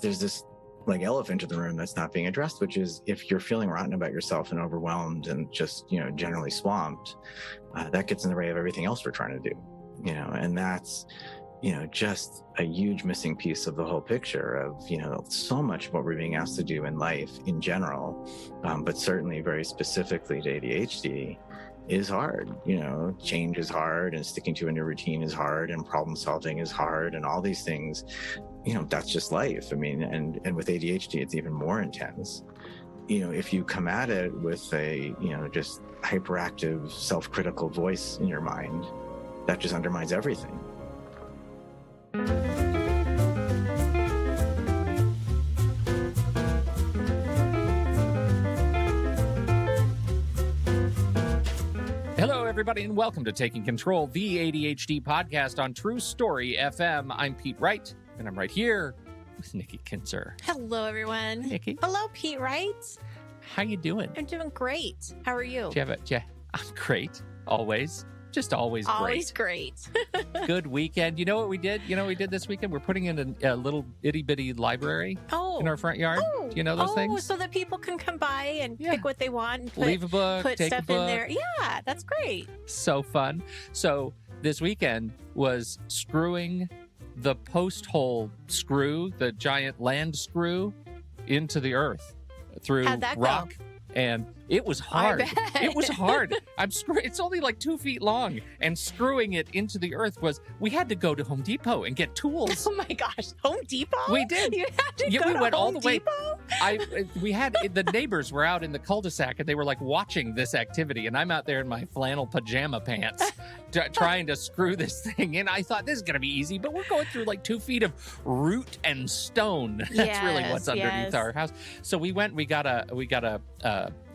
there's this like elephant in the room that's not being addressed, which is if you're feeling rotten about yourself and overwhelmed and just, generally swamped, that gets in the way of everything else we're trying to do, and that's, just a huge missing piece of the whole picture of, so much of what we're being asked to do in life in general, but certainly very specifically to ADHD is hard. Change is hard, and sticking to a new routine is hard, and problem solving is hard, and all these things, that's just life. I mean, and with ADHD, it's even more intense. If you come at it with a, just hyperactive, self-critical voice in your mind, that just undermines everything. Hello, everybody, and welcome to Taking Control, the ADHD podcast on True Story FM. I'm Pete Wright, and I'm right here with Nikki Kinzer. Hello, everyone. Nikki. Hello, Pete Wright. How you doing? I'm doing great. How are you? I'm great. Always. Just always great. Always great. Good weekend. You know what we did? This weekend? We're putting in a little itty-bitty library in our front yard. Do you know those things? So that people can come by and pick what they want and leave a book, put take stuff a book. in there. Yeah, that's great. So fun. So this weekend was screwing the post hole screw, the giant land screw, into the earth through How'd that rock. go? And it was hard. I bet. It was hard. It's only like 2 feet long, and screwing it into the earth we had to go to Home Depot and get tools. Oh my gosh, Home Depot? We did. You had to go we to went Home all the Depot? The neighbors were out in the cul-de-sac, and they were like watching this activity, and I'm out there in my flannel pajama pants trying to screw this thing in. I thought this is going to be easy, but we're going through like 2 feet of root and stone. That's really what's underneath our house. So we got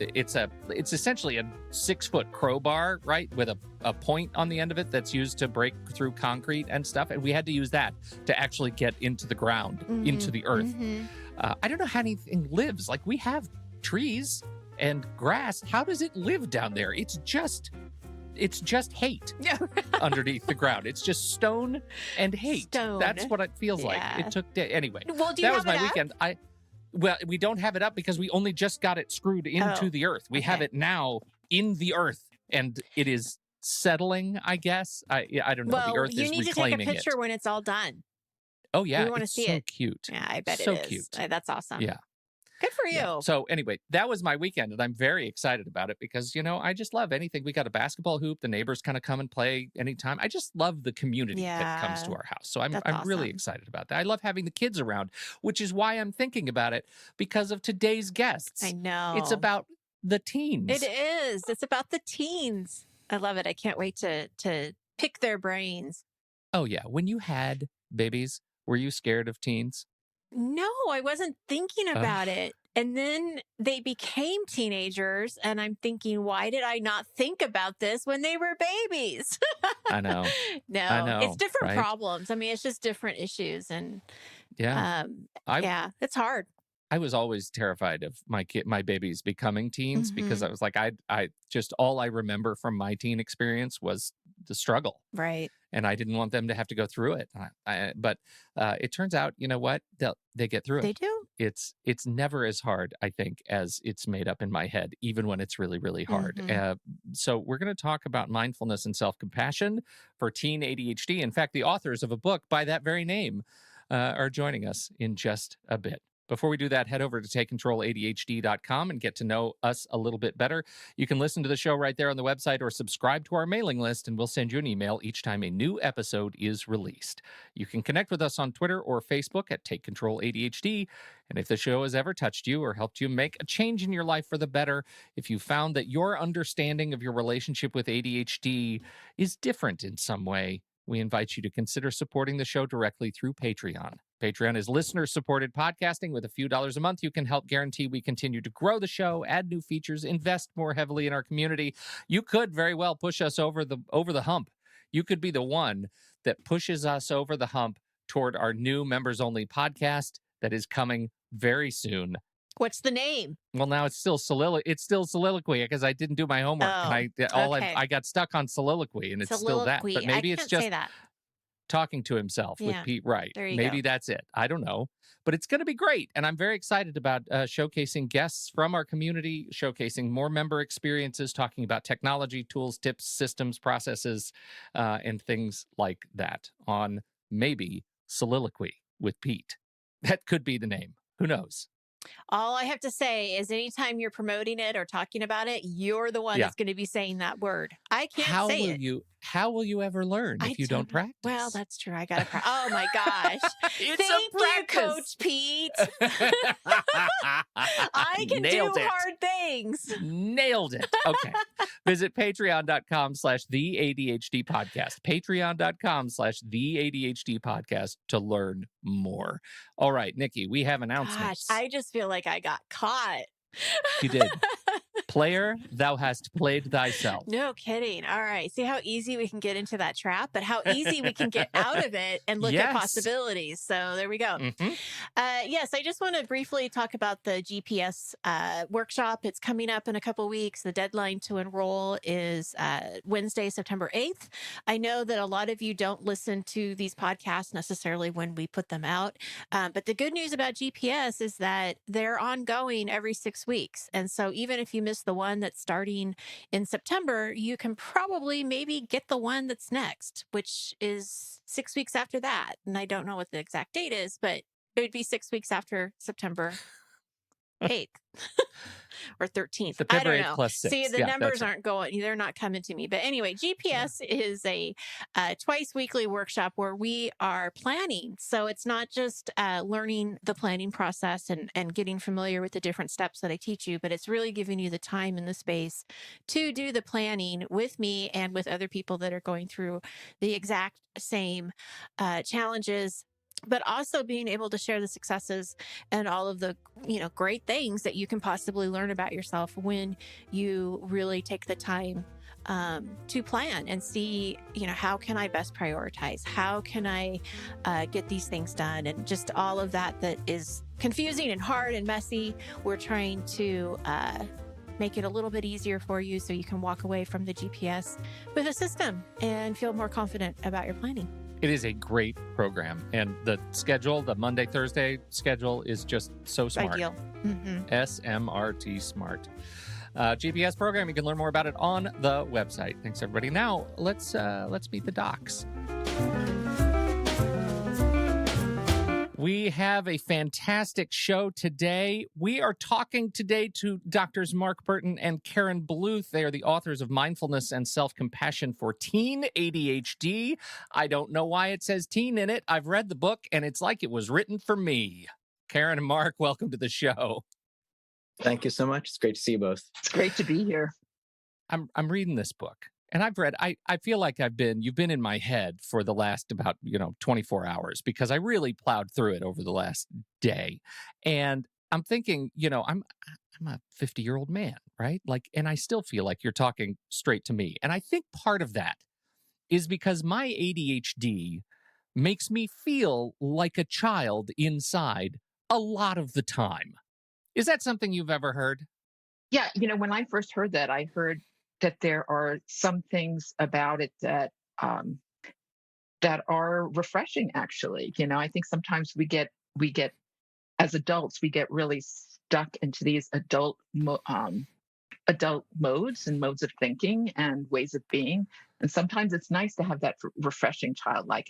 it's essentially a 6-foot crowbar, right, with a point on the end of it that's used to break through concrete and stuff, and we had to use that to actually get into the ground, into the earth. I don't know how anything lives. Like, we have trees and grass. How does it live down there? It's just hate underneath the ground. It's just stone and hate. That's what it feels like. It took anyway. Well, that was my weekend. Well, we don't have it up because we only just got it screwed into the earth. We have it now in the earth, and it is settling, I guess. I don't know. Well, the earth is reclaiming it. You need to take a picture when it's all done. Oh, yeah. We want to see so it. Cute. Yeah, I bet so it is. Cute. That's awesome. Yeah. Good for you. Yeah. So anyway, that was my weekend, and I'm very excited about it because, I just love anything. We got a basketball hoop. The neighbors kind of come and play anytime. I just love the community that comes to our house. So I'm really excited about that. I love having the kids around, which is why I'm thinking about it because of today's guests. I know. It's about the teens. It is. It's about the teens. I love it. I can't wait to pick their brains. Oh, yeah. When you had babies, were you scared of teens? No, I wasn't thinking about it. And then they became teenagers, and I'm thinking, why did I not think about this when they were babies? I know. No, it's different problems. I mean, it's just different issues. And it's hard. I was always terrified of my babies becoming teens because I was like, I just all I remember from my teen experience was the struggle. Right. And I didn't want them to have to go through it. But it turns out, you know what? They get through it. They do. It's never as hard, I think, as it's made up in my head, even when it's really, really hard. So we're going to talk about mindfulness and self-compassion for teen ADHD. In fact, the authors of a book by that very name are joining us in just a bit. Before we do that, head over to TakeControlADHD.com and get to know us a little bit better. You can listen to the show right there on the website or subscribe to our mailing list, and we'll send you an email each time a new episode is released. You can connect with us on Twitter or Facebook at TakeControlADHD. And if the show has ever touched you or helped you make a change in your life for the better, if you found that your understanding of your relationship with ADHD is different in some way, we invite you to consider supporting the show directly through Patreon. Patreon is listener-supported podcasting. With a few dollars a month, you can help guarantee we continue to grow the show, add new features, invest more heavily in our community. You could very well push us over the hump. You could be the one that pushes us over the hump toward our new members-only podcast that is coming very soon. What's the name? Well, now it's still soliloquy because I didn't do my homework. Oh, and I got stuck on soliloquy, and it's still that. But maybe it's just say that. talking to himself with Yeah. Pete Wright. There you Maybe go. that's it. I don't know. But it's going to be great. And I'm very excited about showcasing guests from our community, showcasing more member experiences, talking about technology, tools, tips, systems, processes, and things like that on maybe Soliloquy with Pete. That could be the name. Who knows? All I have to say is anytime you're promoting it or talking about it, you're the one Yeah. that's going to be saying that word. I can't How say will it. how will you ever learn if you don't practice? Well, that's true. I got to practice. Oh my gosh. It's Thank a you, practice. Coach Pete. I can Nailed do it. hard things. Nailed it. Okay. Visit patreon.com/the ADHD podcast. Patreon.com/the ADHD podcast to learn more. All right, Nikki, we have Gosh, announcements. I just feel like I got caught. You did. Player, thou hast played thyself. No kidding. All right. See how easy we can get into that trap, but how easy we can get out of it and look at Yes. possibilities. So there we go. Mhm. Yes, I just want to briefly talk about the GPS workshop. It's coming up in a couple weeks. The deadline to enroll is Wednesday, September 8th. I know that a lot of you don't listen to these podcasts necessarily when we put them out. But the good news about GPS is that they're ongoing every 6 weeks. And so even if you miss the one that's starting in September, you can probably maybe get the one that's next, which is 6 weeks after that. And I don't know what the exact date is, but it would be 6 weeks after September 8th or 13th. September I don't 8th know. plus 6. See, the Yeah, numbers that's right. aren't going, they're not coming to me. But anyway, GPS is a twice weekly workshop where we are planning. So it's not just learning the planning process and getting familiar with the different steps that I teach you, but it's really giving you the time and the space to do the planning with me and with other people that are going through the exact same challenges, but also being able to share the successes and all of the, great things that you can possibly learn about yourself when you really take the time to plan and see, how can I best prioritize? How can I get these things done? And just all of that is confusing and hard and messy. We're trying to make it a little bit easier for you so you can walk away from the GPS with a system and feel more confident about your planning. It is a great program. And the schedule, the Monday, Thursday schedule is just so smart. Ideal. Mm-hmm. SMRT smart. GPS program, you can learn more about it on the website. Thanks, everybody. Now, let's meet the docs. We have a fantastic show today. We are talking today to Drs. Mark Bertin and Karen Bluth. They are the authors of Mindfulness and Self-Compassion for Teen ADHD. I don't know why it says teen in it. I've read the book, and it's like it was written for me. Karen and Mark, welcome to the show. Thank you so much. It's great to see you both. It's great to be here. I'm reading this book. And I've read, I feel like you've been in my head for the last about, 24 hours because I really plowed through it over the last day. And I'm thinking, I'm a 50-year-old man, right? And I still feel like you're talking straight to me. And I think part of that is because my ADHD makes me feel like a child inside a lot of the time. Is that something you've ever heard? Yeah, when I first heard that, I heard that there are some things about it that are refreshing. Actually, I think sometimes we get as adults we get really stuck into these adult modes and modes of thinking and ways of being, and sometimes it's nice to have that refreshing childlike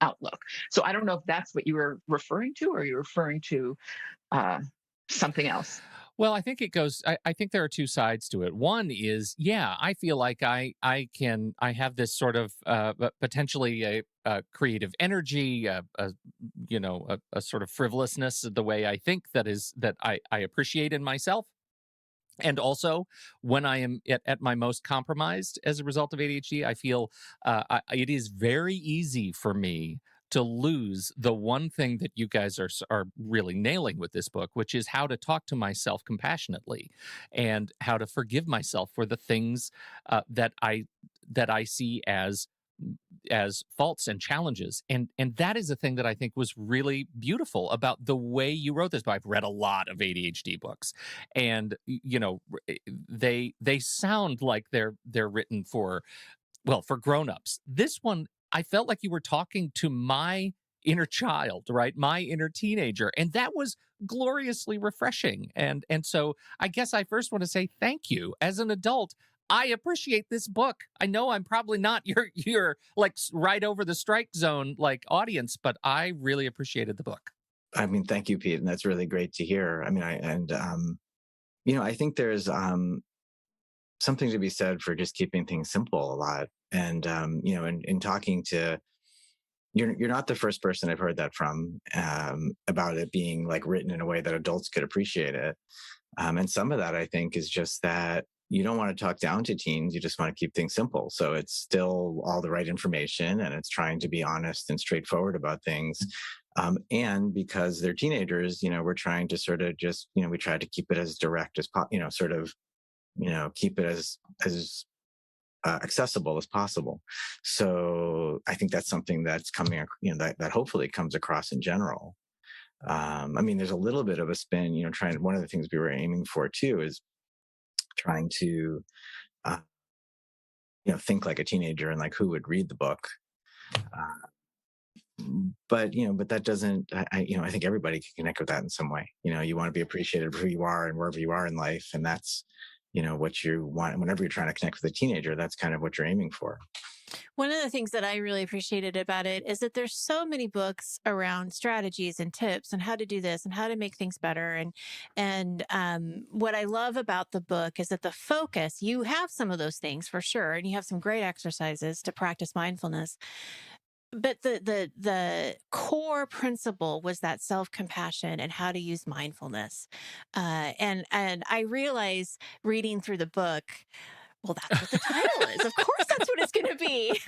outlook. So I don't know if that's what you were referring to, or you're referring to something else. Well, I think it goes, I think there are two sides to it. One is, I feel like I have this sort of potentially a creative energy, a sort of frivolousness, the way I think that I appreciate in myself. And also, when I am at my most compromised as a result of ADHD, I feel it is very easy for me to lose the one thing that you guys are really nailing with this book, which is how to talk to myself compassionately and how to forgive myself for the things that I see as faults and challenges. And that is a thing that I think was really beautiful about the way you wrote this book. I've read a lot of ADHD books, and they sound like they're written for grown-ups. This one I felt like you were talking to my inner child, right? My inner teenager. And that was gloriously refreshing. And so I guess I first want to say thank you. As an adult, I appreciate this book. I know I'm probably not your like right over the strike zone like audience, but I really appreciated the book. I mean, thank you, Pete. And that's really great to hear. I mean, I think there's something to be said for just keeping things simple a lot. And, in talking to, you're not the first person I've heard that from, about it being like written in a way that adults could appreciate it. And some of that, I think, is just that you don't want to talk down to teens. You just want to keep things simple. So it's still all the right information, and it's trying to be honest and straightforward about things. And because they're teenagers, we're trying to sort of just, we try to keep it as direct as sort of, keep it as accessible as possible. So I think that's something that's coming, that hopefully comes across in general. I mean, there's a little bit of a spin, one of the things we were aiming for too is trying to, think like a teenager and like who would read the book. But that doesn't, I think everybody can connect with that in some way. You want to be appreciated for who you are and wherever you are in life. And that's, what you want. Whenever you're trying to connect with a teenager, that's kind of what you're aiming for. One of the things that I really appreciated about it is that there's so many books around strategies and tips and how to do this and how to make things better. And what I love about the book is that the focus, you have some of those things for sure, and you have some great exercises to practice mindfulness. But the core principle was that self-compassion and how to use mindfulness. And I realize reading through the book, well, that's what the title is. Of course, that's what it's going to be.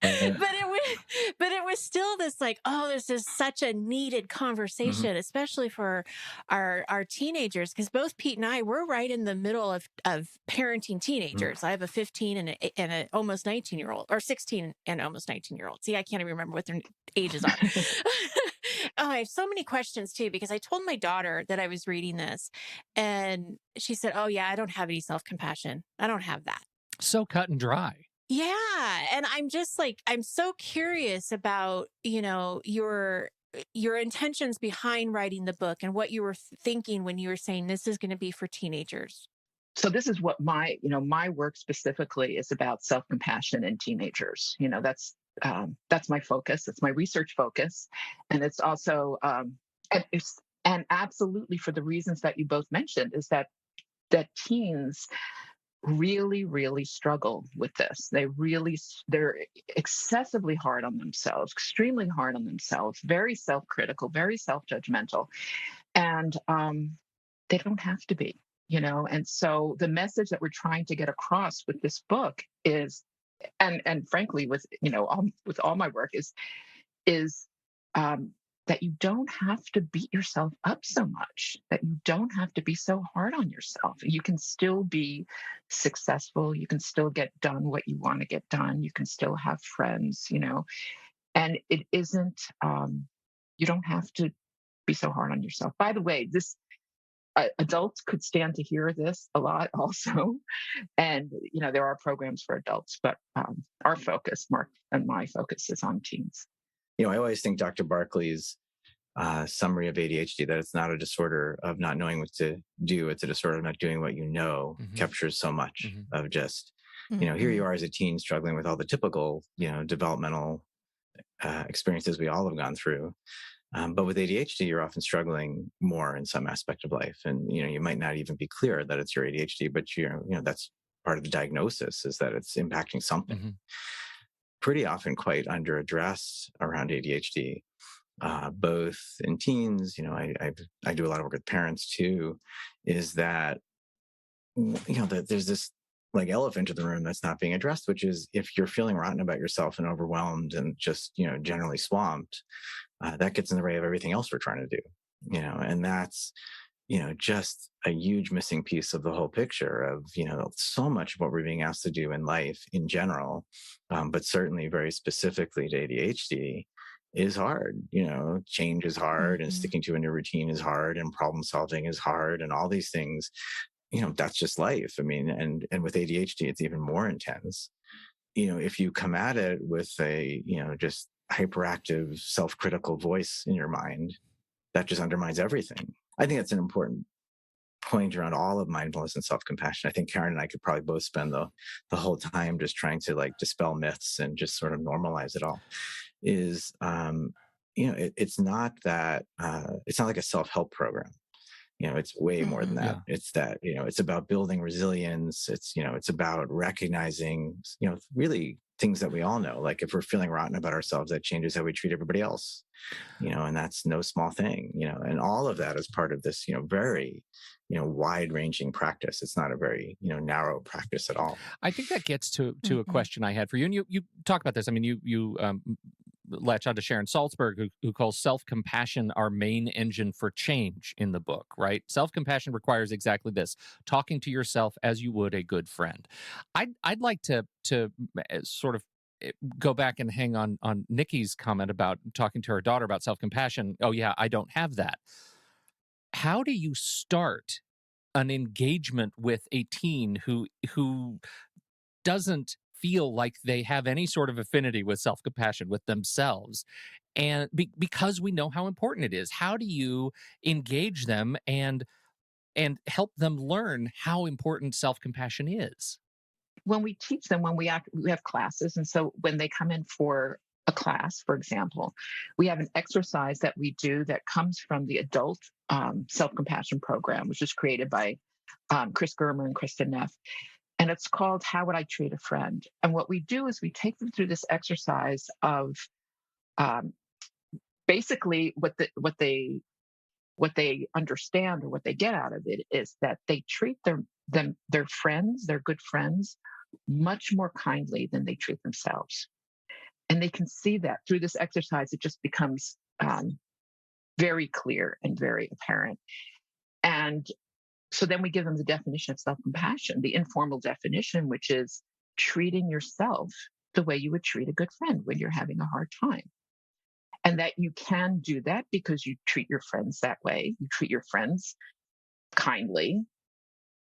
but it was still this like, oh, this is such a needed conversation, especially for our teenagers, because both Pete and I, we're right in the middle of parenting teenagers. I have a 15 and a almost 19-year-old, or 16 and almost 19-year-old. See, I can't even remember what their ages are. Oh, I have so many questions too, because I told my daughter that I was reading this, and she said, oh yeah, I don't have any self-compassion. I don't have that. So cut and dry. Yeah. And I'm just like, I'm so curious about, your intentions behind writing the book and what you were thinking when you were saying this is going to be for teenagers. So this is what my work specifically is about: self-compassion in teenagers. That's my focus. It's my research focus. And it's also, and absolutely for the reasons that you both mentioned, is that teens really, really struggle with this. They're excessively hard on themselves, extremely hard on themselves, very self-critical, very self-judgmental. And they don't have to be, and so the message that we're trying to get across with this book is, and frankly, with all my work is that you don't have to beat yourself up so much, that you don't have to be so hard on yourself. You can still be successful. You can still get done what you want to get done. You can still have friends, and it isn't, you don't have to be so hard on yourself. By the way, adults could stand to hear this a lot also. And, there are programs for adults, but our focus, Mark and my focus, is on teens. I always think Dr. Barkley's summary of ADHD, that it's not a disorder of not knowing what to do, it's a disorder of not doing what captures so much of just, here you are as a teen struggling with all the typical, developmental experiences we all have gone through. But with ADHD, you're often struggling more in some aspect of life. And, you might not even be clear that it's your ADHD, but, that's part of the diagnosis, is that it's impacting something. Pretty often quite under addressed around ADHD, both in teens. I do a lot of work with parents too, is that, that there's this like elephant in the room that's not being addressed, which is if you're feeling rotten about yourself and overwhelmed and just, generally swamped, that gets in the way of everything else we're trying to do, and that's, just a huge missing piece of the whole picture of, so much of what we're being asked to do in life in general, but certainly very specifically to ADHD is hard. Change is hard, and sticking to a new routine is hard, and problem solving is hard, and all these things, that's just life. I mean, and with ADHD, it's even more intense. if you come at it with a, just hyperactive, self-critical voice in your mind, that just undermines everything. I think that's an important point around all of mindfulness and self-compassion. I think Karen and I could probably both spend the whole time just trying to like dispel myths and just sort of normalize it all. Is it's not that it's not like a self-help program. It's way more than that. Yeah. It's that, it's about building resilience. It's about recognizing, really things that we all know. Like if we're feeling rotten about ourselves, that changes how we treat everybody else, and that's no small thing, and all of that is part of this, very, wide ranging practice. It's not a very, narrow practice at all. I think that gets to a question I had for you. And you talk about this. I mean, you latch on to Sharon Salzberg, who calls self-compassion our main engine for change in the book, right? Self-compassion requires exactly this: talking to yourself as you would a good friend. I'd like to sort of go back and hang on Nikki's comment about talking to her daughter about self-compassion. Oh yeah, I don't have that. How do you start an engagement with a teen who doesn't feel like they have any sort of affinity with self-compassion with themselves, and because we know how important it is? How do you engage them and help them learn how important self-compassion is? When we teach them, when we have classes, and so when they come in for a class, for example, we have an exercise that we do that comes from the adult self-compassion program, which is created by Chris Germer and Kristen Neff. And it's called How Would I Treat a Friend? And what we do is we take them through this exercise of basically what they understand, or what they get out of it, is that they treat their friends, their good friends, much more kindly than they treat themselves. And they can see that through this exercise. It just becomes very clear and very apparent. And so then we give them the definition of self-compassion, the informal definition, which is treating yourself the way you would treat a good friend when you're having a hard time. And that you can do that because you treat your friends that way. You treat your friends kindly.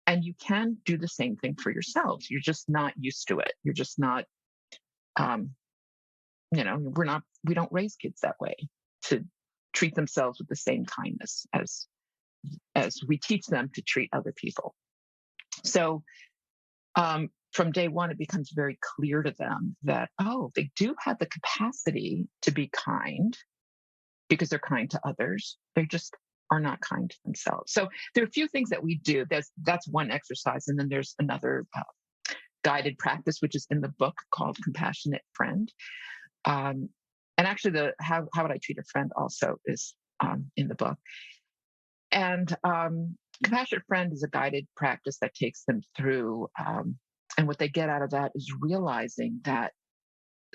And you can do the same thing for yourselves. You're just not used to it. You're just not, we don't raise kids that way, to treat themselves with the same kindness as we teach them to treat other people. So from day one, it becomes very clear to them that, they do have the capacity to be kind because they're kind to others. They just are not kind to themselves. So there are a few things that we do. That's one exercise. And then there's another guided practice, which is in the book, called Compassionate Friend. And actually the How Would I Treat a Friend also is in the book. And Compassionate Friend is a guided practice that takes them through, and what they get out of that is realizing that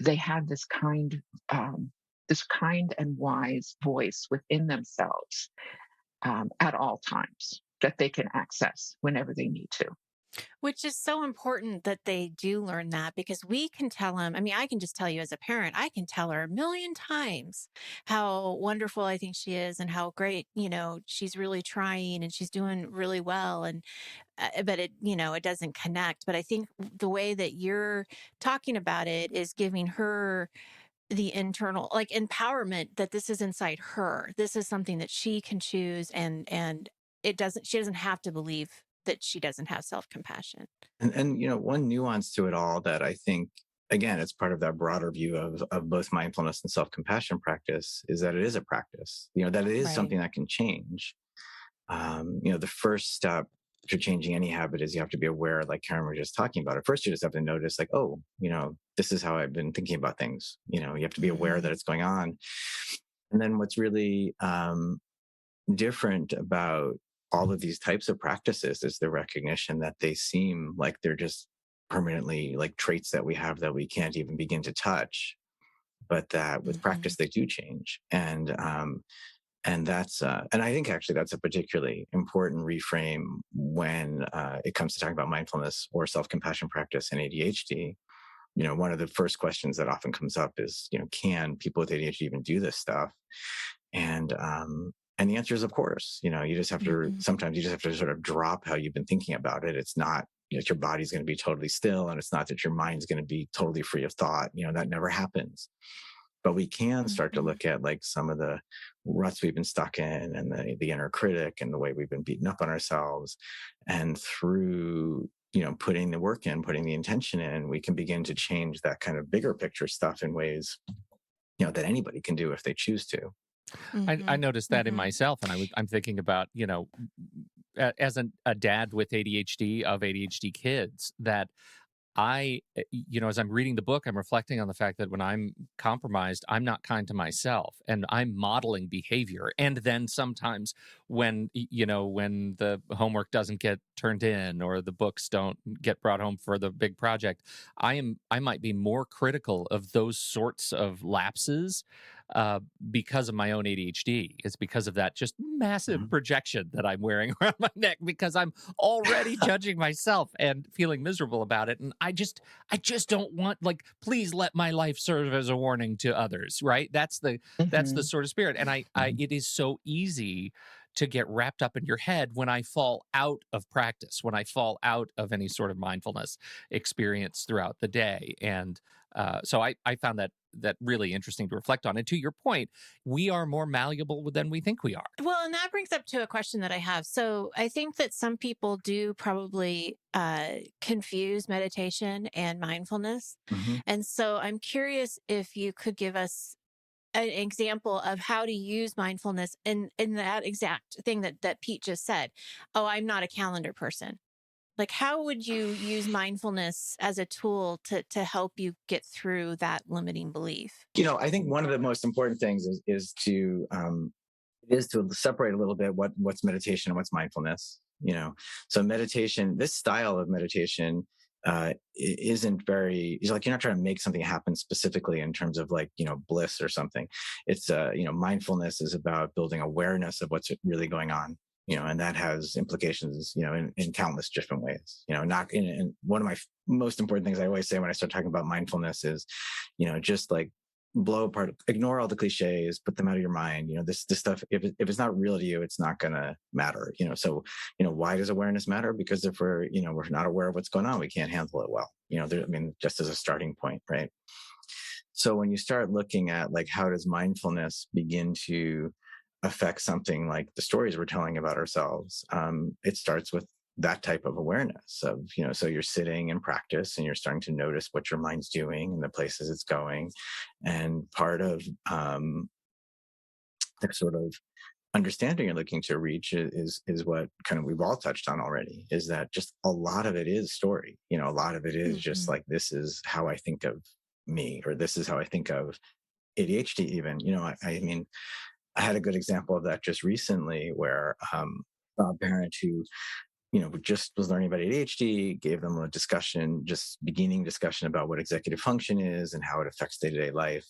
they have this kind and wise voice within themselves at all times that they can access whenever they need to. Which is so important that they do learn that, because we can tell them. I mean, I can just tell you as a parent, I can tell her a million times how wonderful I think she is and how great, she's really trying and she's doing really well. And, but it doesn't connect. But I think the way that you're talking about it is giving her the internal, like, empowerment, that this is inside her. This is something that she can choose, and she doesn't have to believe that she doesn't have self-compassion. And one nuance to it all that I think, again, it's part of that broader view of both mindfulness and self-compassion practice, is that it is a practice, that it is Right. something that can change. The first step to changing any habit is you have to be aware, like Karen was just talking about. At first, you just have to notice, like, this is how I've been thinking about things. You have to be aware that it's going on. And then what's really different about all of these types of practices is the recognition that they seem like they're just permanently like traits that we have that we can't even begin to touch, but that with practice they do change. And that's and I think actually that's a particularly important reframe when it comes to talking about mindfulness or self-compassion practice in ADHD. One of the first questions that often comes up is, can people with ADHD even do this stuff? And the answer is, of course. You just have to, sometimes you just have to sort of drop how you've been thinking about it. It's not your body's going to be totally still, and it's not that your mind's going to be totally free of thought. That never happens. But we can start to look at like some of the ruts we've been stuck in, and the inner critic, and the way we've been beaten up on ourselves. And through, putting the work in, putting the intention in, we can begin to change that kind of bigger picture stuff in ways, that anybody can do if they choose to. I noticed that in myself, and I'm thinking about, as a dad with ADHD, of ADHD kids, that as I'm reading the book, I'm reflecting on the fact that when I'm compromised, I'm not kind to myself, and I'm modeling behavior. And then sometimes when the homework doesn't get turned in, or the books don't get brought home for the big project, I might be more critical of those sorts of lapses because of my own ADHD. It's because of that just massive projection that I'm wearing around my neck, because I'm already judging myself and feeling miserable about it. And I just don't want, like, please let my life serve as a warning to others, right? That's the sort of spirit. And it is so easy to get wrapped up in your head when I fall out of practice, when I fall out of any sort of mindfulness experience throughout the day. And so I found that really interesting to reflect on. And to your point, we are more malleable than we think we are. Well, and that brings up to a question that I have. So I think that some people do probably confuse meditation and mindfulness. And so I'm curious if you could give us an example of how to use mindfulness in that exact thing that Pete just said. Oh, I'm not a calendar person. Like, how would you use mindfulness as a tool to help you get through that limiting belief? I think one of the most important things is to separate a little bit what's meditation and what's mindfulness. So meditation, this style of meditation, isn't very, it's like you're not trying to make something happen specifically in terms of like, bliss or something. It's mindfulness is about building awareness of what's really going on. And that has implications, in countless different ways. Not in one of my most important things I always say when I start talking about mindfulness is, just like blow apart, ignore all the cliches, put them out of your mind. This stuff, if it's not real to you, it's not going to matter. So, why does awareness matter? Because if we're not aware of what's going on, we can't handle it well. Just as a starting point, right? So when you start looking at like, how does mindfulness begin to affect something like the stories we're telling about ourselves, it starts with that type of awareness of, so you're sitting in practice and you're starting to notice what your mind's doing and the places it's going. And part of the sort of understanding you're looking to reach is what kind of we've all touched on already, is that just a lot of it is story. A lot of it is just like, this is how I think of me, or this is how I think of ADHD even. I had a good example of that just recently where a parent who, just was learning about ADHD, gave them a discussion about what executive function is and how it affects day-to-day life.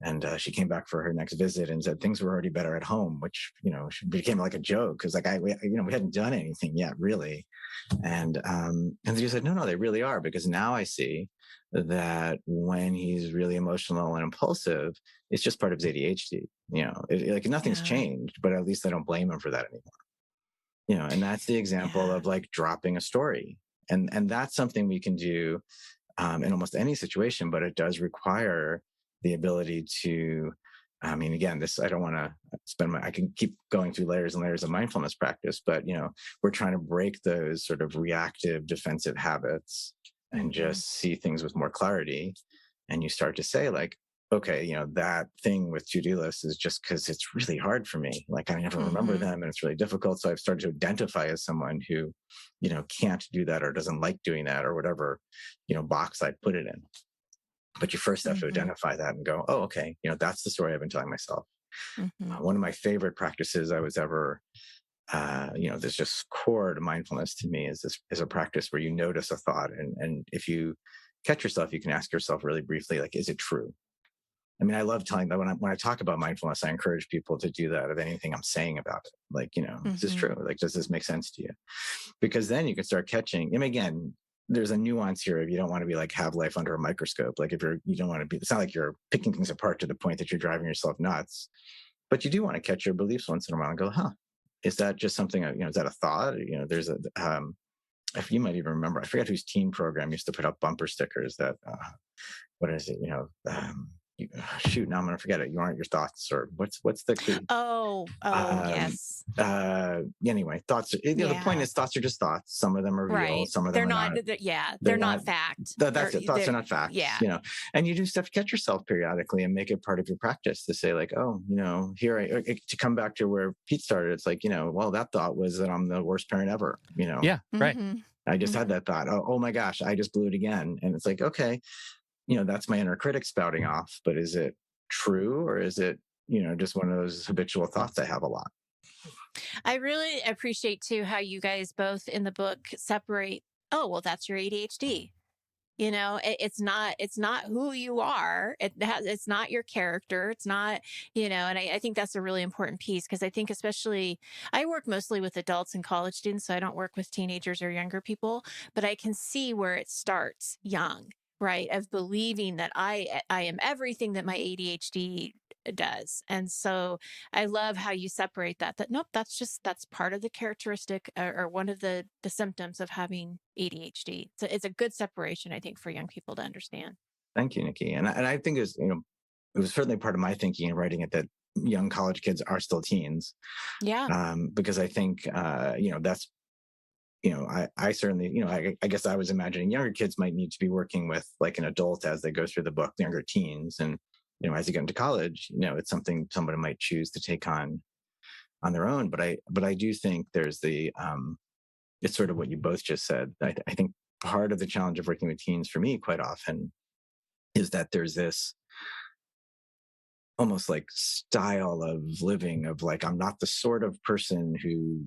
And she came back for her next visit and said things were already better at home, which, became like a joke because like we hadn't done anything yet really. And she said, no, they really are, because now I see that when he's really emotional and impulsive, it's just part of his ADHD. Like nothing's changed, but at least I don't blame him for that anymore. And that's the example of like dropping a story. And that's something we can do in almost any situation, but it does require the ability to, again, I don't want to I can keep going through layers and layers of mindfulness practice, but, we're trying to break those sort of reactive defensive habits and just see things with more clarity. And you start to say like, okay, that thing with to-do lists is just because it's really hard for me. Like I never remember them and it's really difficult. So I've started to identify as someone who, can't do that or doesn't like doing that or whatever, box I put it in. But you first have to identify that and go, oh, okay, that's the story I've been telling myself. One of my favorite practices I was ever, there's just core to mindfulness to me is a practice where you notice a thought. And if you catch yourself, you can ask yourself really briefly, like, is it true? I love telling that when I talk about mindfulness, I encourage people to do that of anything I'm saying about it. Like, is this true? Like, does this make sense to you? Because then you can start catching, and again, there's a nuance here if you don't want to be like have life under a microscope. Like if you don't want to be, it's not like you're picking things apart to the point that you're driving yourself nuts, but you do want to catch your beliefs once in a while and go, is that just something, is that a thought? There's if you might even remember, I forget whose teen program used to put up bumper stickers that, what is it? Shoot, now I'm going to forget it. You aren't your thoughts, or what's the, Oh, um, yes. anyway, thoughts, the point Yeah. is thoughts are just thoughts. Some of them are real. Right. Some of They're them are not, not. they're They're not not, fact. that's Or it. Thoughts are they're, not facts, yeah. and you do stuff to catch yourself periodically and make it part of your practice to say like, oh, to come back to where Pete started. It's like, well, that thought was that I'm the worst parent ever, Yeah, right. Mm-hmm. I just had that thought. Oh my gosh, I just blew it again. And it's like, okay, that's my inner critic spouting off, but is it true, or is it, just one of those habitual thoughts I have a lot? I really appreciate too how you guys both in the book separate, oh, well, that's your ADHD. It's not who you are. It's not your character. It's not, and I think that's a really important piece, because I think especially I work mostly with adults and college students, so I don't work with teenagers or younger people, but I can see where it starts young, right? Of believing that I am everything that my ADHD does. And so I love how you separate that nope, that's part of the characteristic, or one of the symptoms of having ADHD. So it's a good separation, I think, for young people to understand. Thank you, Nikki. And I think it was certainly part of my thinking in writing it that young college kids are still teens. Yeah. Because I think, that's, I certainly, I guess I was imagining younger kids might need to be working with like an adult as they go through the book, younger teens. And, as you get into college, it's something somebody might choose to take on their own. But I do think there's it's sort of what you both just said. I think part of the challenge of working with teens for me quite often is that there's this almost like style of living of like, I'm not the sort of person who,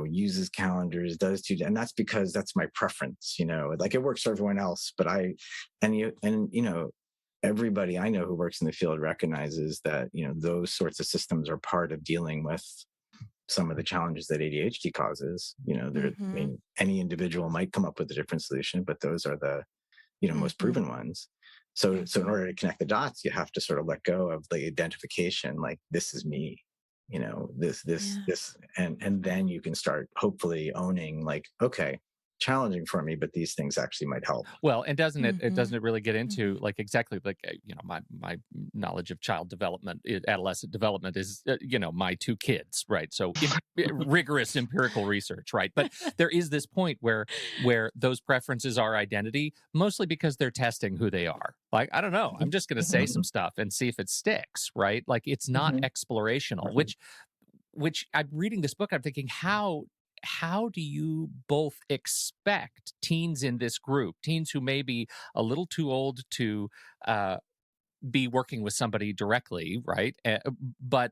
uses calendars, and that's because that's my preference, like it works for everyone else. But everybody I know who works in the field recognizes that, those sorts of systems are part of dealing with some of the challenges that ADHD causes. I mean, any individual might come up with a different solution, but those are the, most proven ones. So in order to connect the dots, you have to sort of let go of the identification, like this is me, this, and then you can start hopefully owning like, okay, challenging for me, but these things actually might help. Well, and doesn't it really get into like exactly like, my knowledge of child development, adolescent development is, my two kids, right? So rigorous empirical research, right? But there is this point where those preferences are identity, mostly because they're testing who they are. Like, I don't know, I'm just going to say some stuff and see if it sticks, right? Like it's not explorational, which I'm reading this book, I'm thinking, how do you both expect teens in this group, teens who may be a little too old to be working with somebody directly, right? But,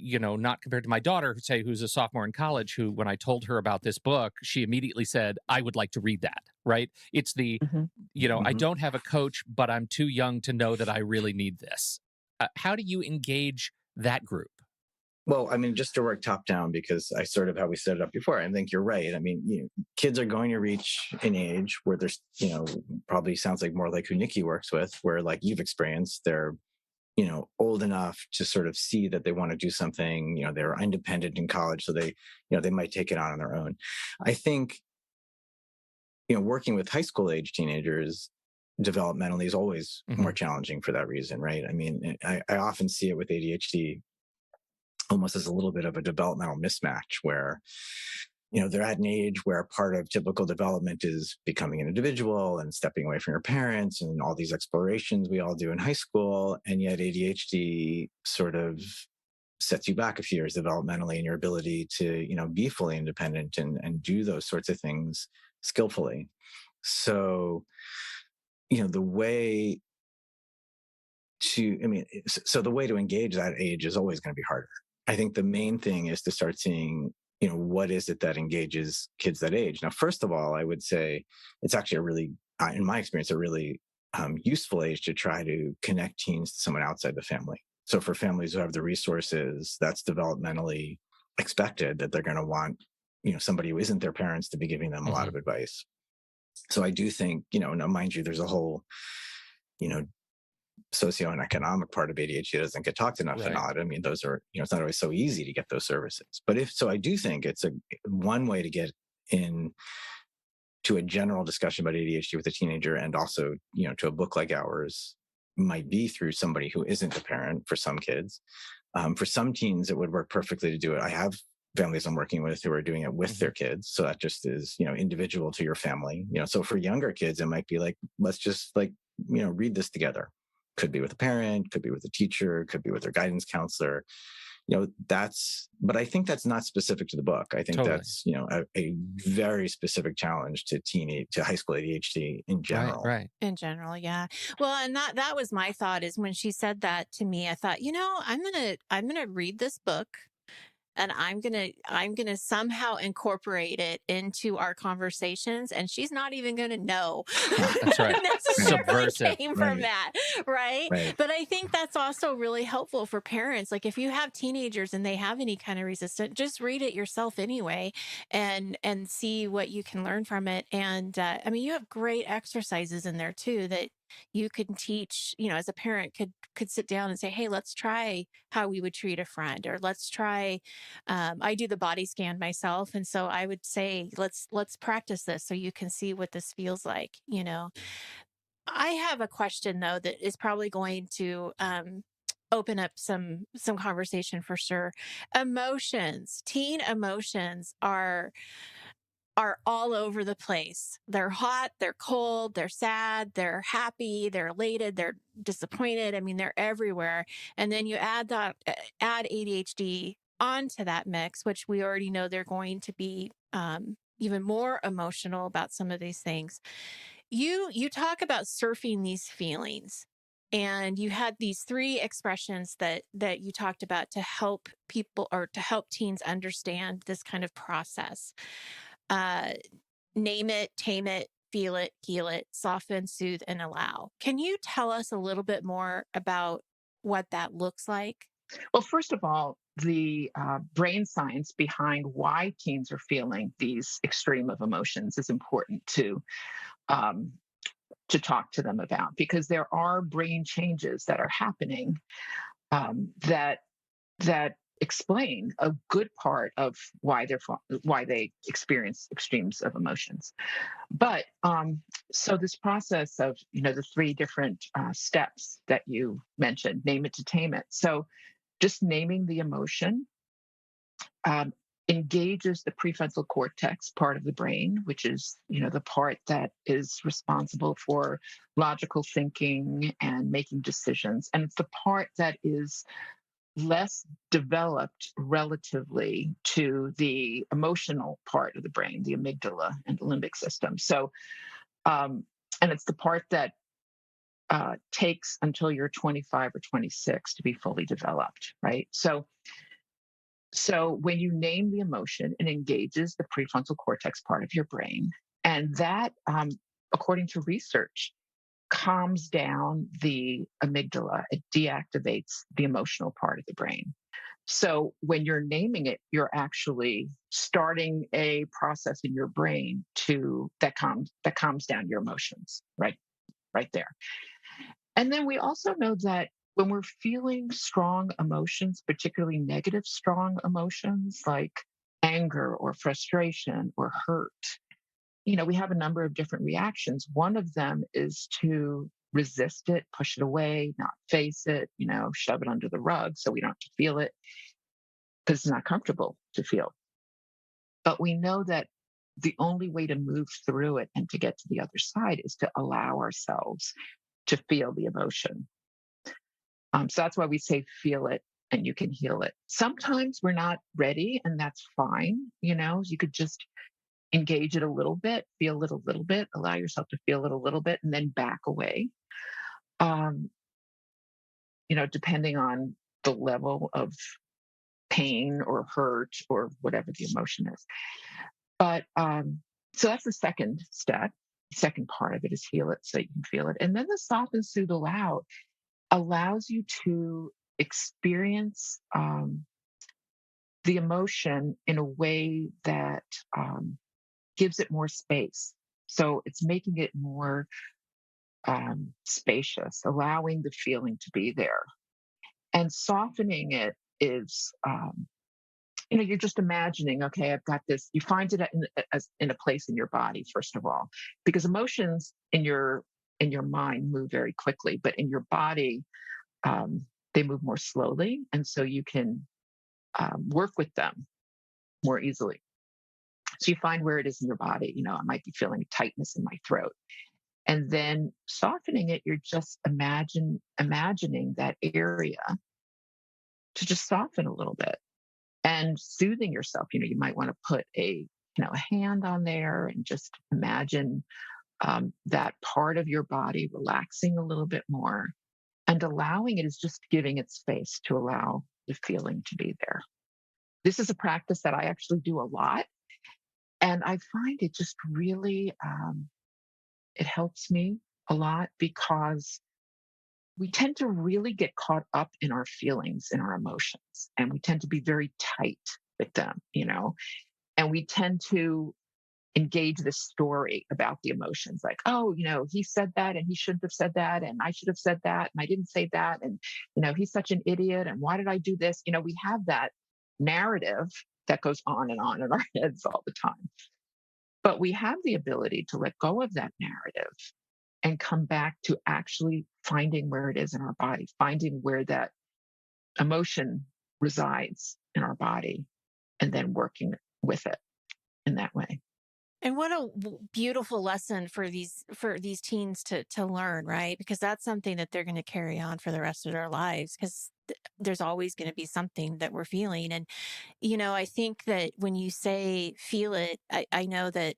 not compared to my daughter, say, who's a sophomore in college, who, when I told her about this book, she immediately said, I would like to read that, right? It's the, I don't have a coach, but I'm too young to know that I really need this. How do you engage that group? Well, I mean, just to work top down, because I sort of how we set it up before, I think you're right. I mean, kids are going to reach an age where there's, probably sounds like more like who Nikki works with, where like you've experienced, they're, old enough to sort of see that they want to do something, they're independent in college. So they, they might take it on their own. I think, working with high school age teenagers developmentally is always more challenging for that reason, right? I mean, I often see it with ADHD almost as a little bit of a developmental mismatch where, they're at an age where part of typical development is becoming an individual and stepping away from your parents and all these explorations we all do in high school. And yet ADHD sort of sets you back a few years developmentally in your ability to, be fully independent and do those sorts of things skillfully. So, the way to engage that age is always going to be harder. I think the main thing is to start seeing, what is it that engages kids that age? Now, first of all, I would say it's actually a really, in my experience, a really useful age to try to connect teens to someone outside the family. So for families who have the resources, that's developmentally expected that they're going to want, somebody who isn't their parents to be giving them a lot of advice. So I do think, now mind you, there's a whole, socio and economic part of ADHD doesn't get talked enough about. I mean, those are, it's not always so easy to get those services. But I do think it's one way to get in to a general discussion about ADHD with a teenager, and also, to a book like ours, might be through somebody who isn't a parent for some kids. For some teens, it would work perfectly to do it. I have families I'm working with who are doing it with their kids. So that just is, individual to your family. So for younger kids, it might be like, let's just read this together. Could be with a parent, could be with a teacher, could be with their guidance counselor. But I think that's not specific to the book. I think Totally. that's, a very specific challenge to high school ADHD in general. Right. In general, yeah. Well, and that was my thought, is when she said that to me, I thought, I'm gonna read this book, and I'm gonna somehow incorporate it into our conversations, and she's not even gonna know That's right. necessarily Subversive. came from Right. that, right? Right. But I think that's also really helpful for parents. Like, if you have teenagers and they have any kind of resistance, just read it yourself anyway, and see what you can learn from it. And I mean, you have great exercises in there too that you can teach, as a parent could sit down and say, hey, let's try how we would treat a friend, or let's try, I do the body scan myself, and so I would say, let's practice this so you can see what this feels like. I have a question though that is probably going to open up some conversation for sure. Emotions, teen emotions are all over the place. They're hot, they're cold, they're sad, they're happy, they're elated, they're disappointed. I mean, they're everywhere. And then you add ADHD onto that mix, which we already know they're going to be even more emotional about some of these things. You talk about surfing these feelings. And you had these 3 expressions that you talked about to help people, or to help teens understand this kind of process. Uh, Name it, tame it, feel it, heal it, soften, soothe, and allow. Can you tell us a little bit more about what that looks like? Well, first of all, the brain science behind why teens are feeling these extreme of emotions is important um, to talk to them about, because there are brain changes that are happening that explain a good part of why they experience extremes of emotions. But so this process of the 3 different steps that you mentioned, name it to tame it. So just naming the emotion um, engages the prefrontal cortex part of the brain, which is the part that is responsible for logical thinking and making decisions, and it's the part that is less developed relatively to the emotional part of the brain, the amygdala and the limbic system. So, and it's the part that takes until you're 25 or 26 to be fully developed, right? So when you name the emotion, it engages the prefrontal cortex part of your brain, and that, according to research, calms down the amygdala. It deactivates the emotional part of the brain. So when you're naming it, you're actually starting a process in your brain that calms down your emotions, right there. And then we also know that when we're feeling strong emotions, particularly negative strong emotions like anger or frustration or hurt, we have a number of different reactions. One of them is to resist it, push it away, not face it, shove it under the rug so we don't have to feel it because it's not comfortable to feel. But we know that the only way to move through it and to get to the other side is to allow ourselves to feel the emotion. So that's why we say feel it and you can heal it. Sometimes we're not ready, and that's fine. You could just engage it a little bit, feel it a little bit, allow yourself to feel it a little bit, and then back away. Um, Depending on the level of pain or hurt or whatever the emotion is. But so that's the second step. The second part of it is heal it so you can feel it. And then the soften, soothe, allow allows you to experience the emotion in a way that gives it more space. So it's making it more spacious, allowing the feeling to be there. And softening it is you're just imagining, okay, I've got this. You find it in a place in your body, first of all, because emotions in your mind move very quickly, but in your body, um, they move more slowly, and so you can work with them more easily. So you find where it is in your body. I might be feeling tightness in my throat, and then softening it. You're just imagining that area to just soften a little bit and soothing yourself. You might want to put a hand on there and just imagine that part of your body relaxing a little bit more, and allowing it is just giving it space to allow the feeling to be there. This is a practice that I actually do a lot, and I find it just really it helps me a lot, because we tend to really get caught up in our feelings and our emotions, and we tend to be very tight with them, and we tend to engage this story about the emotions, like, oh, he said that and he shouldn't have said that, and I should have said that and I didn't say that, and he's such an idiot, and why did I do this? We have that narrative that goes on in our heads all the time. But we have the ability to let go of that narrative and come back to actually finding where it is in our body, finding where that emotion resides in our body, and then working with it in that way. And what a beautiful lesson for these teens to learn, right? Because that's something that they're going to carry on for the rest of their lives, because there's always going to be something that we're feeling. And I think that when you say feel it, I know that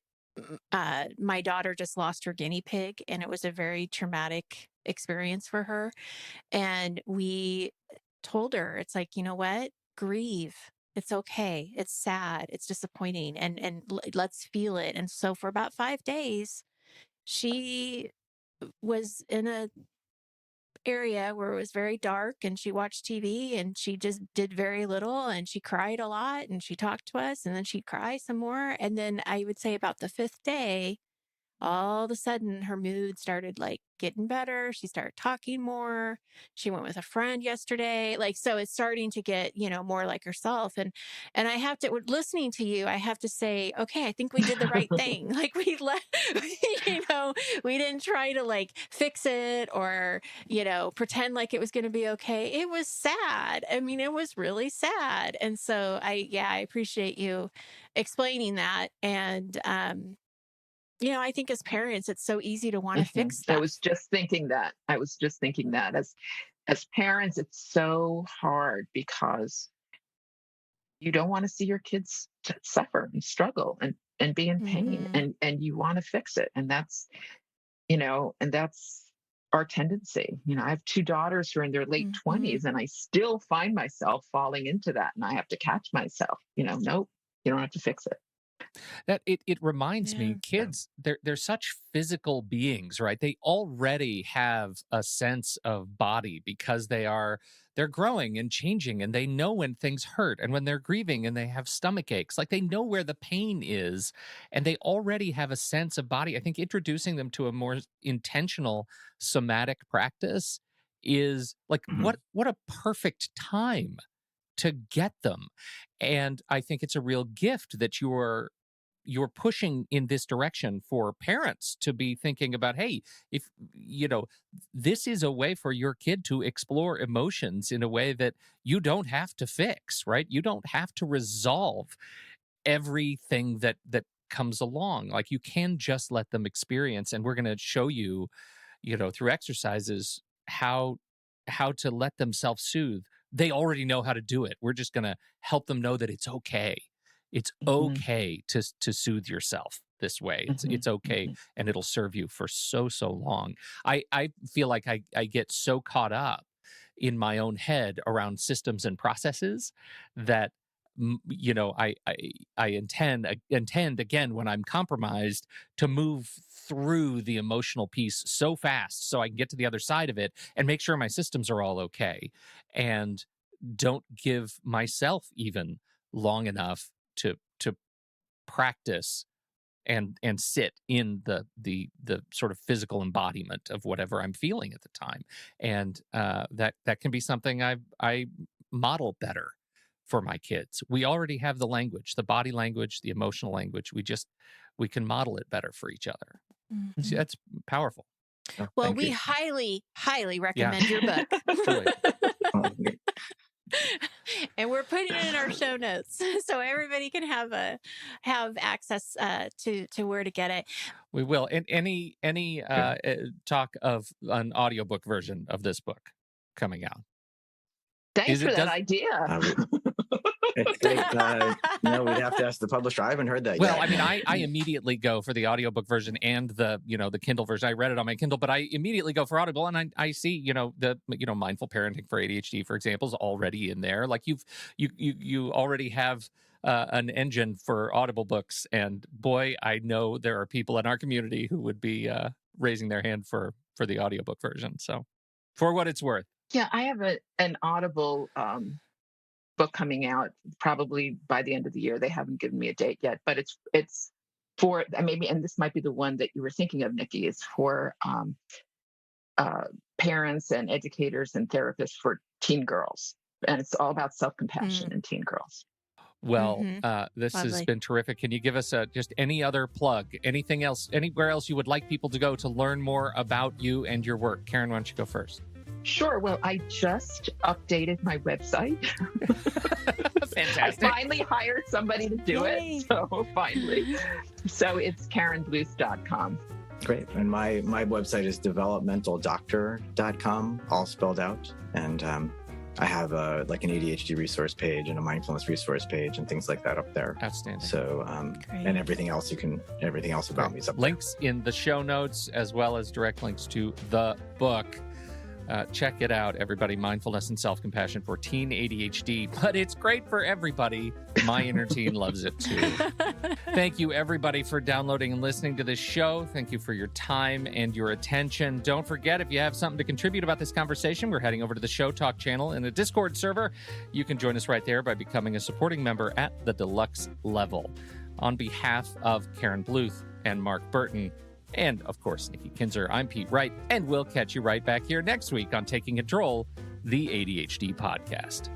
my daughter just lost her guinea pig, and it was a very traumatic experience for her. And we told her, it's like, you know what? Grieve. It's okay. It's sad. It's disappointing, and let's feel it. And so for about 5 days, she was in a area where it was very dark, and she watched TV, and she just did very little, and she cried a lot, and she talked to us, and then she'd cry some more. And then I would say about the fifth day, all of a sudden her mood started like getting better. She started talking more. She went with a friend yesterday. Like, so it's starting to get, more like herself. And I have to, listening to you, I have to say, okay, I think we did the right thing. Like, we let, we didn't try to like fix it or, pretend like it was going to be okay. It was sad. I mean, it was really sad. And so I appreciate you explaining that. And, I think as parents, it's so easy to want to fix I stuff. was just thinking that. As parents, it's so hard, because you don't want to see your kids suffer and struggle and be in pain, Mm-hmm. and you want to fix it. And that's our tendency. I have two daughters who are in their late Mm-hmm. 20s, and I still find myself falling into that, and I have to catch myself. Nope, you don't have to fix it. That it reminds Yeah. me, kids, they're such physical beings, right? They already have a sense of body because they're growing and changing, and they know when things hurt and when they're grieving and they have stomach aches. Like, they know where the pain is, and they already have a sense of body. I think introducing them to a more intentional somatic practice is like Mhm. what a perfect time to get them. And I think it's a real gift that you're pushing in this direction for parents to be thinking about, hey, if this is a way for your kid to explore emotions in a way that you don't have to fix, right? You don't have to resolve everything that comes along. Like, you can just let them experience, and we're going to show you, through exercises, how to let them self-soothe. They already know how to do it. We're just going to help them know that it's okay. It's Mhm. okay to soothe yourself this way. It's Mhm. okay, Mhm. and it'll serve you for so long. I feel like I get so caught up in my own head around systems and processes that I intend again, when I'm compromised, to move through the emotional piece so fast so I can get to the other side of it and make sure my systems are all okay, and don't give myself even long enough to practice and sit in the sort of physical embodiment of whatever I'm feeling at the time. And that can be something I model better for my kids. We already have the language, the body language, the emotional language. We can model it better for each other. See, that's powerful. Oh, Well, thank we you. highly recommend your book. Truly. And we're putting it in our show notes so everybody can have access to where to get it. We will. And any talk of an audiobook version of this book coming out? Thanks for that idea. No, we'd have to ask the publisher. I haven't heard that Well, yet. I mean, I immediately go for the audiobook version and the Kindle version. I read it on my Kindle, but I immediately go for Audible, and I see, the mindful parenting for ADHD, for example, is already in there. Like you already have an engine for Audible books, and boy, I know there are people in our community who would be raising their hand for the audiobook version. So, for what it's worth. Yeah, I have an Audible book coming out probably by the end of the year. They haven't given me a date yet, but it's for maybe, and this might be the one that you were thinking of, Nikki, is for parents and educators and therapists for teen girls, and it's all about self-compassion in teen girls. Well, this has Lovely. been terrific. Can you give us just any other plug, anything else, anywhere else you would like people to go to learn more about you and your work? Karen, why don't you go first? Sure. Well, I just updated my website. Fantastic. I finally hired somebody to do Yay. it. So finally. So it's KarenBluth.com. Great. And my website is developmentaldoctor.com, all spelled out. And I have an ADHD resource page and a mindfulness resource page and things like that up there. Outstanding. So, Great. and everything else about me is up there. Links in the show notes, as well as direct links to the book. Check it out, everybody. Mindfulness and Self-Compassion for Teen ADHD. But it's great for everybody. My inner teen loves it too. Thank you, everybody, for downloading and listening to this show. Thank you for your time and your attention. Don't forget, if you have something to contribute about this conversation, we're heading over to the Show Talk channel in the Discord server. You can join us right there by becoming a supporting member at the deluxe level. On behalf of Karen Bluth and Mark Bertin, and, of course, Nikki Kinzer, I'm Pete Wright, and we'll catch you right back here next week on Taking Control, the ADHD podcast.